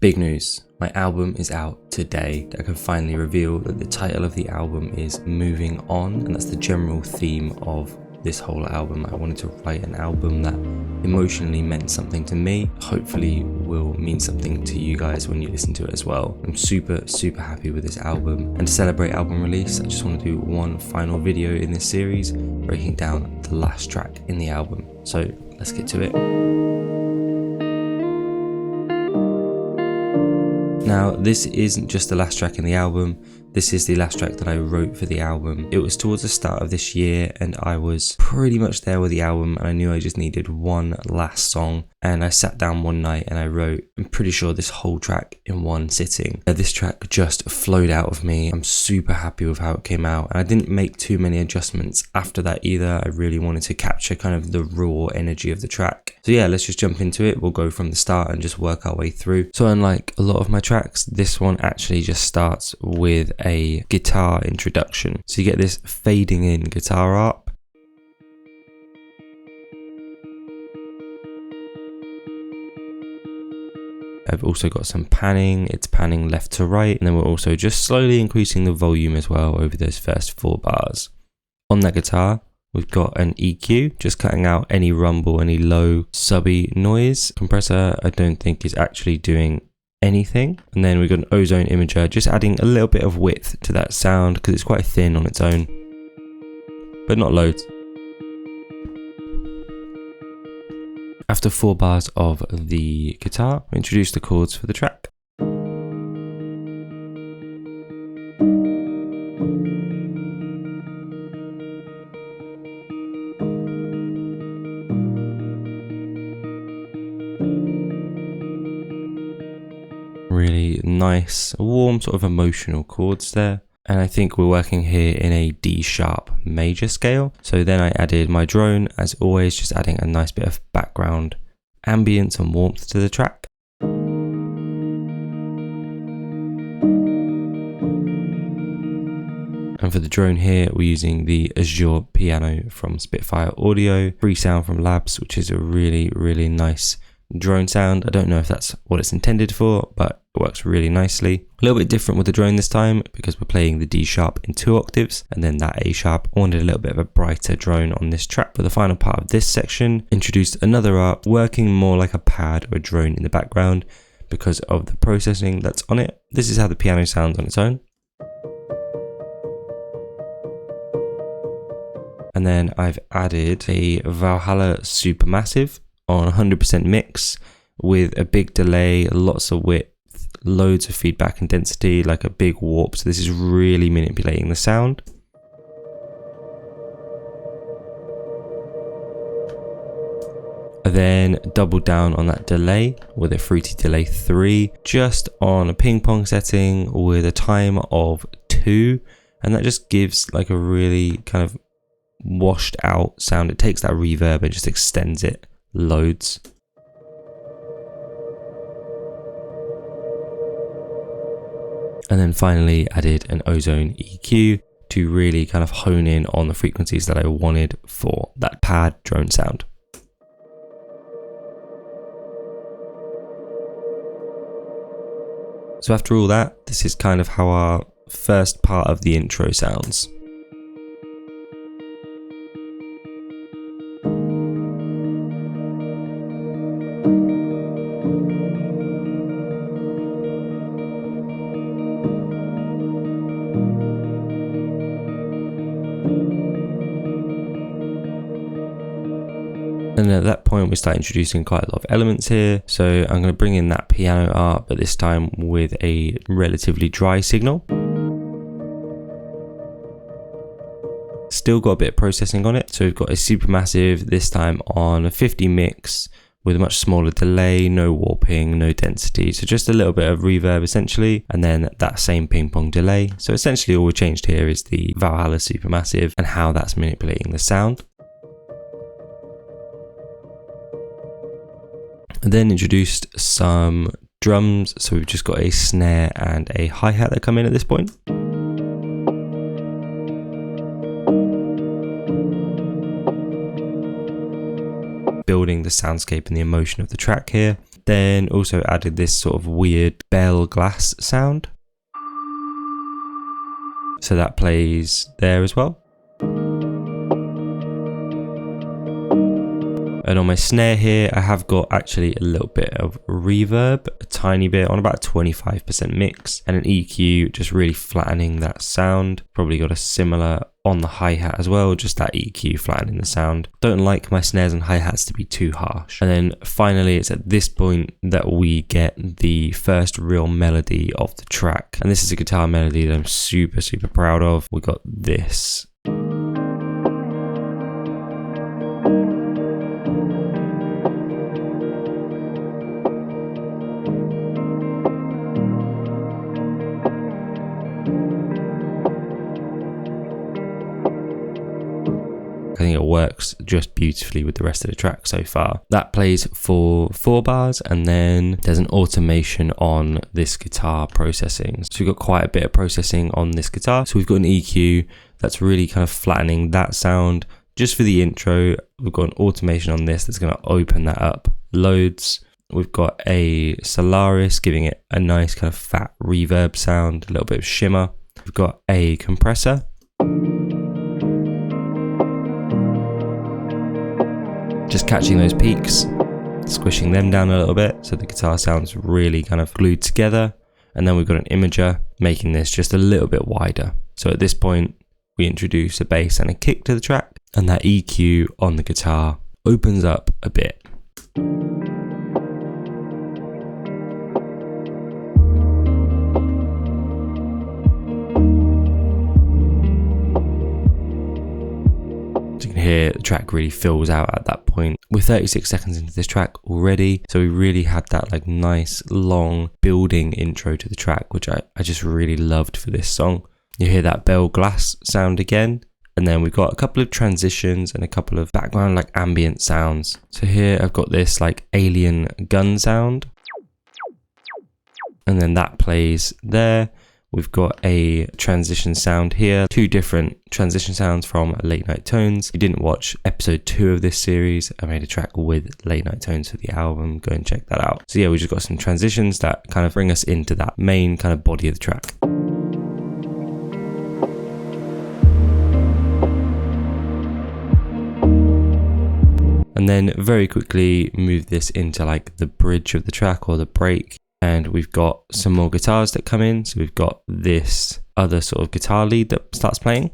Big news, my album is out today. I can finally reveal that the title of the album is Moving On, and that's the general theme of this whole album. I wanted to write an album that emotionally meant something to me, hopefully will mean something to you guys when you listen to it as well. I'm super happy with this album, and to celebrate album release I just want to do one final video in this series breaking down the last track in the album. So let's get to it. Now, this isn't just the last track in the album, this is the last track that I wrote for the album. It was towards the start of this year and I was pretty much there with the album, and I knew I just needed one last song, and I sat down one night and I wrote, I'm pretty sure, this whole track in one sitting. This track just flowed out of me. I'm super happy with how it came out, and I didn't make too many adjustments after that either. I really wanted to capture kind of the raw energy of the track. So yeah, let's just jump into it. We'll go from the start and just work our way through. So unlike a lot of my tracks, this one actually just starts with a guitar introduction. So you get this fading in guitar art. I've also got some panning, it's panning left to right, and then we're also just slowly increasing the volume as well over those first 4 bars. On that guitar, we've got an EQ, just cutting out any rumble, any low subby noise. Compressor, I don't think is actually doing anything. And then we've got an ozone imager, just adding a little bit of width to that sound because it's quite thin on its own, but not loads. After 4 bars of the guitar, we introduce the chords for the track. Really nice, warm, sort of emotional chords there. And I think we're working here in a D sharp major scale. So then I added my drone, as always, just adding a nice bit of background ambience and warmth to the track. And for the drone here, we're using the Azure piano from Spitfire Audio, free sound from Labs, which is a really nice drone sound. I don't know if that's what it's intended for, but it works really nicely. A little bit different with the drone this time because we're playing the D sharp in 2 octaves and then that A sharp. I wanted a little bit of a brighter drone on this track. For the final part of this section, introduced another ARP working more like a pad or a drone in the background because of the processing that's on it. This is how the piano sounds on its own. And then I've added a Valhalla Supermassive on 100% mix with a big delay, lots of width, loads of feedback and density, like a big warp. So this is really manipulating the sound. Then double down on that delay with a fruity delay 3, just on a ping pong setting with a time of 2, and that just gives like a really kind of washed out sound. It takes that reverb and just extends it loads. And then finally added an ozone EQ to really kind of hone in on the frequencies that I wanted for that pad drone sound. So after all that, this is kind of how our first part of the intro sounds. And at that point we start introducing quite a lot of elements here. So I'm going to bring in that piano art, but this time with a relatively dry signal. Still got a bit of processing on it. So we've got a Supermassive, this time on a 50 mix with a much smaller delay, no warping, no density. So just a little bit of reverb essentially, and then that same ping pong delay. So essentially all we changed here is the Valhalla Supermassive and how that's manipulating the sound. And then introduced some drums, so we've just got a snare and a hi-hat that come in at this point. Building the soundscape and the emotion of the track here. Then also added this sort of weird bell glass sound. So that plays there as well. And on my snare here, I have got actually a little bit of reverb, a tiny bit on about 25% mix, and an EQ just really flattening that sound. Probably got a similar on the hi-hat as well, just that EQ flattening the sound. Don't like my snares and hi-hats to be too harsh. And then finally, it's at this point that we get the first real melody of the track. And this is a guitar melody that I'm super, super proud of. We got this. I think it works just beautifully with the rest of the track so far. That plays for 4 bars, and then there's an automation on this guitar processing. So we've got quite a bit of processing on this guitar. So we've got an EQ that's really kind of flattening that sound. Just for the intro, we've got an automation on this that's going to open that up loads. We've got a Solaris giving it a nice kind of fat reverb sound, a little bit of shimmer. We've got a compressor. Just catching those peaks, squishing them down a little bit so the guitar sounds really kind of glued together. And then we've got an imager making this just a little bit wider. So at this point, we introduce a bass and a kick to the track, and that EQ on the guitar opens up a bit. Here the track really fills out at that point. We're 36 seconds into this track already, so we really had that like nice long building intro to the track, which I just really loved for this song. You hear that bell glass sound again, and then we've got a couple of transitions and a couple of background like ambient sounds. So here I've got this like alien gun sound, and then that plays there. We've got a transition sound here, 2 different transition sounds from Late Night Tones. If you didn't watch episode 2 of this series, I made a track with Late Night Tones for the album. Go and check that out. So yeah, we just got some transitions that kind of bring us into that main kind of body of the track. And then very quickly move this into like the bridge of the track or the break. And we've got some more guitars that come in. So we've got this other sort of guitar lead that starts playing.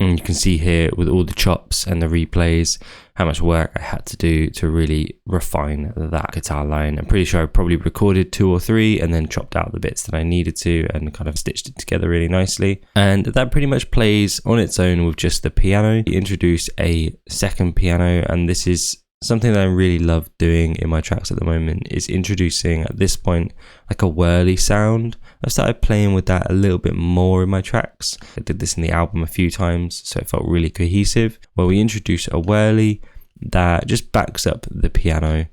And you can see here with all the chops and the replays how much work I had to do to really refine that guitar line. I'm pretty sure I probably recorded 2 or 3 and then chopped out the bits that I needed to and kind of stitched it together really nicely. And that pretty much plays on its own with just the piano. We introduced a second piano, and this is something that I really love doing in my tracks at the moment, is introducing at this point like a whirly sound. I've started playing with that a little bit more in my tracks. I did this in the album a few times, so it felt really cohesive, where we introduce a whirly that just backs up the piano.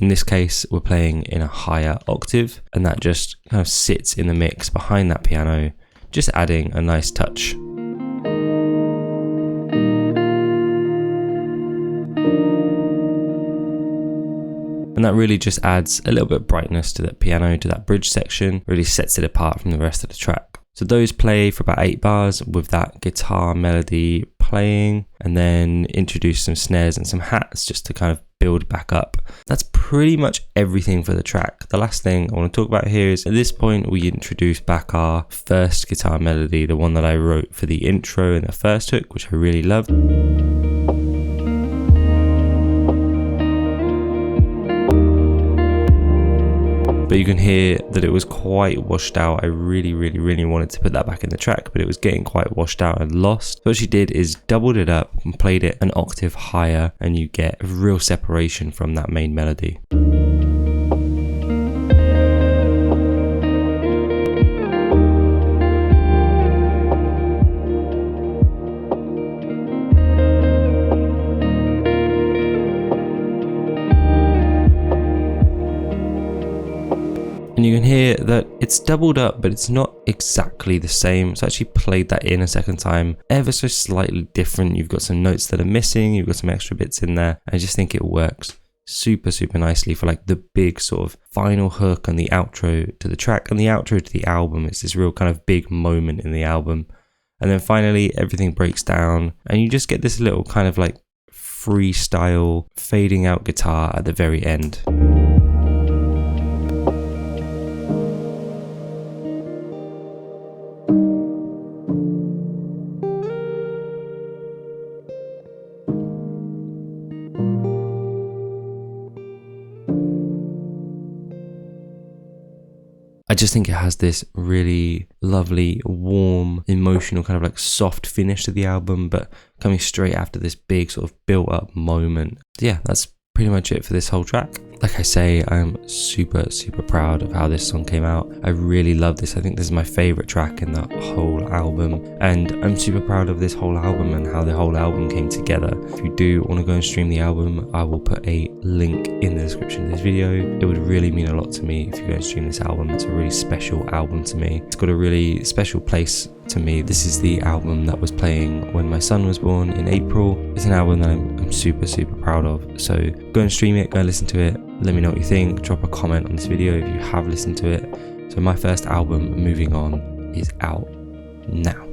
In this case, we're playing in a higher octave, and that just kind of sits in the mix behind that piano, just adding a nice touch. And that really just adds a little bit of brightness to that piano, to that bridge section, really sets it apart from the rest of the track. So those play for about 8 bars with that guitar melody playing, and then introduce some snares and some hats just to kind of build back up. That's pretty much everything for the track. The last thing I want to talk about here is at this point we introduce back our first guitar melody, the one that I wrote for the intro and the first hook, which I really loved. But you can hear that it was quite washed out. I really wanted to put that back in the track, but it was getting quite washed out and lost. So what she did is doubled it up and played it an octave higher, and you get a real separation from that main melody. And you can hear that it's doubled up, but it's not exactly the same. So I actually played that in a second time, ever so slightly different. You've got some notes that are missing, you've got some extra bits in there. I just think it works super nicely for like the big sort of final hook and the outro to the track and the outro to the album. It's this real kind of big moment in the album. And then finally everything breaks down and you just get this little kind of like freestyle fading out guitar at the very end. I just think it has this really lovely, warm, emotional, kind of like soft finish to the album, but coming straight after this big sort of built up moment. Yeah, that's pretty much it for this whole track. Like I say, I'm super proud of how this song came out. I really love this. I think this is my favorite track in the whole album, and I'm super proud of this whole album and how the whole album came together. If you do want to go and stream the album, I will put a link in the description of this video. It would really mean a lot to me if you go and stream this album. It's a really special album to me. It's got a really special place to me. This is the album that was playing when my son was born in April. It's an album that I'm super proud of. So go and stream it, go and listen to it. Let me know what you think. Drop a comment on this video if you have listened to it. So my first album, Moving On, is out now.